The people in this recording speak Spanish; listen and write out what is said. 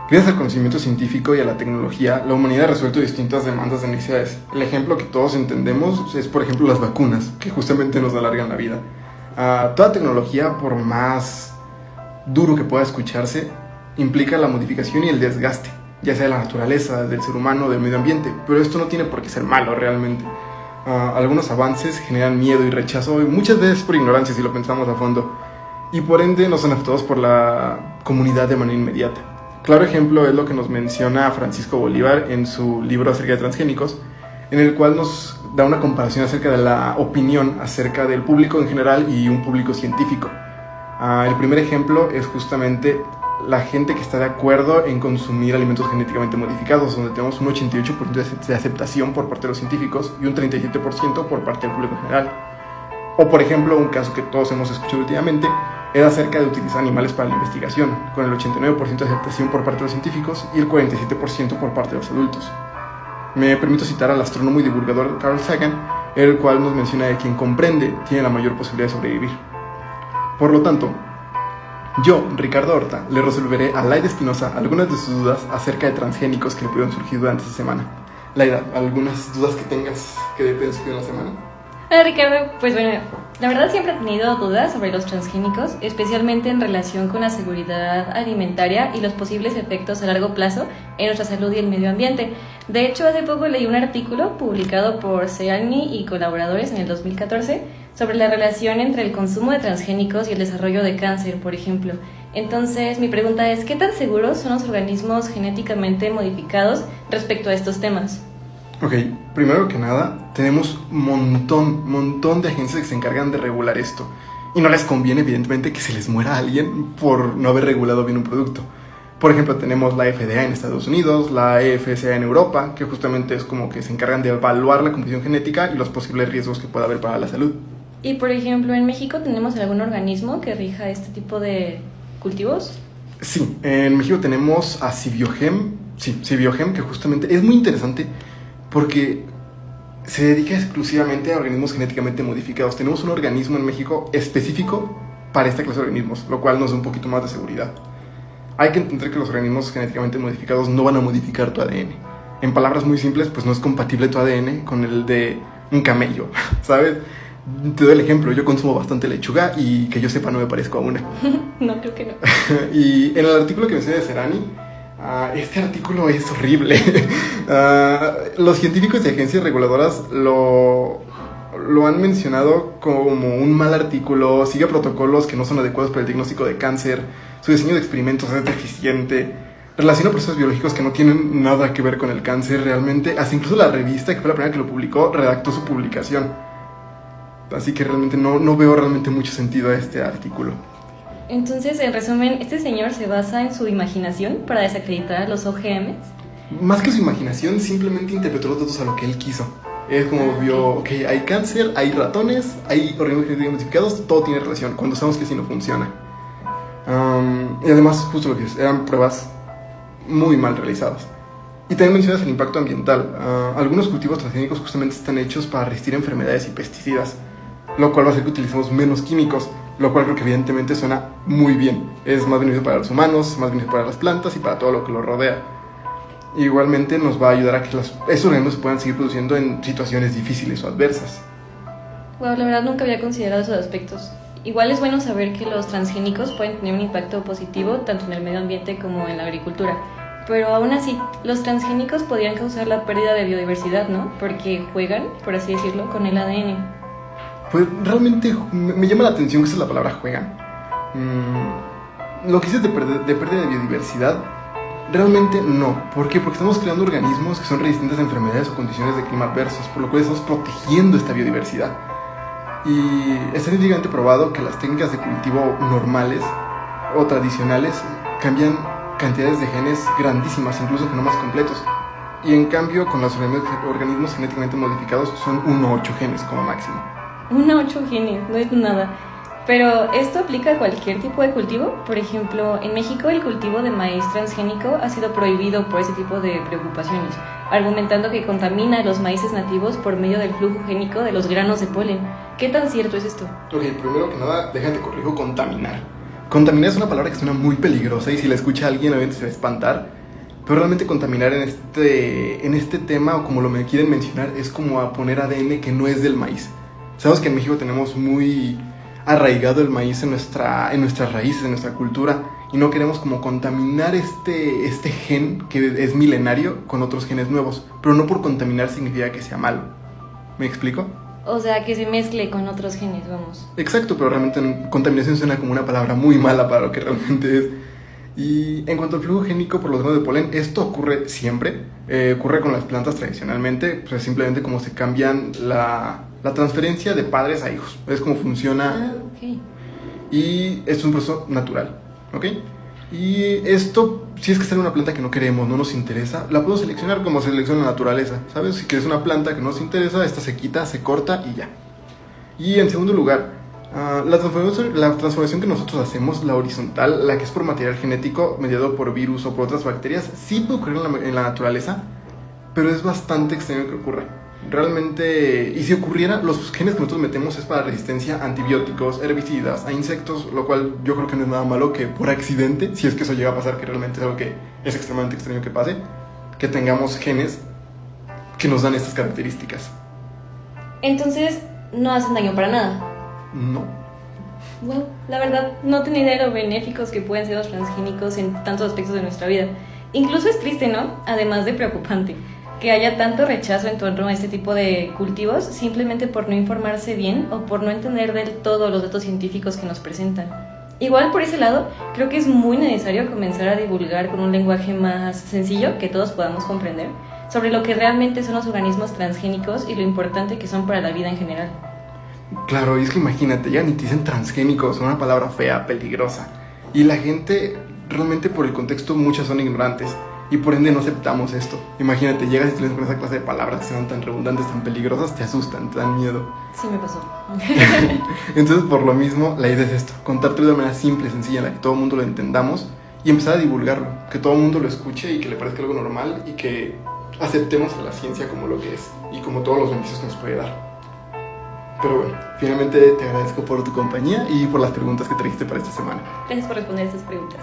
Gracias al conocimiento científico y a la tecnología, la humanidad ha resuelto distintas demandas de necesidades. El ejemplo que todos entendemos es, por ejemplo, las vacunas, que justamente nos alargan la vida. Toda tecnología, por más duro que pueda escucharse, implica la modificación y el desgaste, ya sea de la naturaleza, del ser humano, del medio ambiente, pero esto no tiene por qué ser malo realmente. Algunos avances generan miedo y rechazo, y muchas veces por ignorancia si lo pensamos a fondo, y por ende no son aceptados por la comunidad de manera inmediata. Claro ejemplo es lo que nos menciona Francisco Bolívar en su libro acerca de transgénicos, en el cual nos da una comparación acerca de la opinión acerca del público en general y un público científico. El primer ejemplo es justamente la gente que está de acuerdo en consumir alimentos genéticamente modificados, donde tenemos un 88% de aceptación por parte de los científicos y un 37% por parte del público en general. O por ejemplo, un caso que todos hemos escuchado últimamente es acerca de utilizar animales para la investigación, con el 89% de aceptación por parte de los científicos y el 47% por parte de los adultos. Me permito citar al astrónomo y divulgador Carl Sagan, el cual nos menciona que quien comprende tiene la mayor posibilidad de sobrevivir. Por lo tanto, yo, Ricardo Horta, le resolveré a Laida Espinosa algunas de sus dudas acerca de transgénicos que le pudieron surgir durante esta semana. Laida, ¿algunas dudas que tengas que te hayan surgido en la semana? Hola Ricardo, pues bueno, la verdad siempre he tenido dudas sobre los transgénicos, especialmente en relación con la seguridad alimentaria y los posibles efectos a largo plazo en nuestra salud y el medio ambiente. De hecho, hace poco leí un artículo publicado por Serani y colaboradores en el 2014 sobre la relación entre el consumo de transgénicos y el desarrollo de cáncer, por ejemplo. Entonces, mi pregunta es, ¿qué tan seguros son los organismos genéticamente modificados respecto a estos temas? Ok, primero que nada, tenemos un montón de agencias que se encargan de regular esto. Y no les conviene, evidentemente, que se les muera a alguien por no haber regulado bien un producto. Por ejemplo, tenemos la FDA en Estados Unidos, la EFSA en Europa, que justamente es como que se encargan de evaluar la composición genética y los posibles riesgos que pueda haber para la salud. Y, por ejemplo, ¿en México tenemos algún organismo que rija este tipo de cultivos? Sí, en México tenemos a Cibiogem, que justamente es muy interesante porque se dedica exclusivamente a organismos genéticamente modificados. Tenemos un organismo en México específico para esta clase de organismos, lo cual nos da un poquito más de seguridad. Hay que entender que los organismos genéticamente modificados no van a modificar tu ADN. En palabras muy simples, pues no es compatible tu ADN con el de un camello, ¿sabes? Te doy el ejemplo, yo consumo bastante lechuga y que yo sepa no me parezco a una. No, creo que no. Y en el artículo que mencioné de Serani, este artículo es horrible. Los científicos de agencias reguladoras lo han mencionado como un mal artículo, sigue protocolos que no son adecuados para el diagnóstico de cáncer, su diseño de experimentos es deficiente, relaciona procesos biológicos que no tienen nada que ver con el cáncer realmente, hasta incluso la revista, que fue la primera que lo publicó, redactó su publicación. Así que realmente no veo realmente mucho sentido a este artículo. Entonces, en resumen, ¿este señor se basa en su imaginación para desacreditar a los OGMs? Más que su imaginación, simplemente interpretó los datos a lo que él quiso. Es como vio, ok, hay cáncer, hay ratones, hay organismos genéticamente modificados, todo tiene relación, cuando sabemos que así no funciona. Y además, justo lo que es, eran pruebas muy mal realizadas. Y también mencionas el impacto ambiental. Algunos cultivos transgénicos justamente están hechos para resistir enfermedades y pesticidas, lo cual va a hacer que utilicemos menos químicos, lo cual creo que evidentemente suena muy bien. Es más beneficioso para los humanos, más beneficioso para las plantas y para todo lo que lo rodea. Igualmente nos va a ayudar a que esos organismos se puedan seguir produciendo en situaciones difíciles o adversas. Wow, la verdad nunca había considerado esos aspectos. Igual es bueno saber que los transgénicos pueden tener un impacto positivo tanto en el medio ambiente como en la agricultura. Pero aún así, los transgénicos podrían causar la pérdida de biodiversidad, ¿no? Porque juegan, por así decirlo, con el ADN. Pues realmente me llama la atención que esa es la palabra juegan. Lo que dices de pérdida de biodiversidad, realmente no. ¿Por qué? Porque estamos creando organismos que son resistentes a enfermedades o condiciones de clima adversos, por lo cual estamos protegiendo esta biodiversidad. Y está científicamente probado que las técnicas de cultivo normales o tradicionales cambian cantidades de genes grandísimas, incluso genomas completos. Y en cambio, con los organismos genéticamente modificados son 1 a 8 genes como máximo. 1 a 8 genes, no es nada. Pero, ¿esto aplica a cualquier tipo de cultivo? Por ejemplo, en México el cultivo de maíz transgénico ha sido prohibido por ese tipo de preocupaciones, argumentando que contamina los maíces nativos por medio del flujo génico de los granos de polen. ¿Qué tan cierto es esto? Ok, primero que nada, déjate corrijo, contaminar. Contaminar es una palabra que suena muy peligrosa y si la escucha alguien obviamente se va a espantar, pero realmente contaminar en este tema, o como lo me quieren mencionar, es como a poner ADN que no es del maíz. Sabes que en México tenemos muy arraigado el maíz en nuestras raíces, en nuestra cultura, y no queremos como contaminar este gen que es milenario con otros genes nuevos, pero no por contaminar significa que sea malo. ¿Me explico? O sea, que se mezcle con otros genes, vamos. Exacto, pero realmente contaminación suena como una palabra muy mala para lo que realmente es. Y en cuanto al flujo génico por los granos de polen, esto ocurre siempre. Ocurre con las plantas tradicionalmente, pues simplemente como se cambian la transferencia de padres a hijos. Es como funciona. Ah, ok. Y es un proceso natural, ¿ok? Y esto, si es que sale una planta que no queremos, no nos interesa, la puedo seleccionar como se selecciona la naturaleza, ¿sabes? Si quieres una planta que no nos interesa, esta se quita, se corta y ya. Y en segundo lugar, la transformación que nosotros hacemos, la horizontal, la que es por material genético mediado por virus o por otras bacterias, sí puede ocurrir en la naturaleza, pero es bastante extraño que ocurra. Realmente, y si ocurriera, los genes que nosotros metemos es para resistencia a antibióticos, herbicidas, a insectos, lo cual yo creo que no es nada malo que por accidente, si es que eso llega a pasar, que realmente es algo que es extremadamente extraño que pase, que tengamos genes que nos dan estas características. Entonces, no hacen daño para nada. No. Bueno, la verdad, no tenía idea de lo benéficos que pueden ser los transgénicos en tantos aspectos de nuestra vida. Incluso es triste, ¿no? Además de preocupante, que haya tanto rechazo en torno a este tipo de cultivos simplemente por no informarse bien o por no entender del todo los datos científicos que nos presentan. Igual por ese lado, creo que es muy necesario comenzar a divulgar con un lenguaje más sencillo que todos podamos comprender sobre lo que realmente son los organismos transgénicos y lo importante que son para la vida en general. Claro, y es que imagínate, ya ni te dicen transgénicos, una palabra fea, peligrosa. Y la gente, realmente por el contexto, muchas son ignorantes. Y por ende no aceptamos esto. Imagínate, llegas y te con esa clase de palabras que son tan redundantes, tan peligrosas, te asustan, te dan miedo. Sí me pasó. Entonces, por lo mismo, la idea es esto: contártelo de manera simple, sencilla, en la que todo el mundo lo entendamos y empezar a divulgarlo. Que todo el mundo lo escuche y que le parezca algo normal y que aceptemos a la ciencia como lo que es y como todos los beneficios que nos puede dar. Pero bueno, finalmente te agradezco por tu compañía y por las preguntas que trajiste para esta semana. Gracias por responder estas preguntas.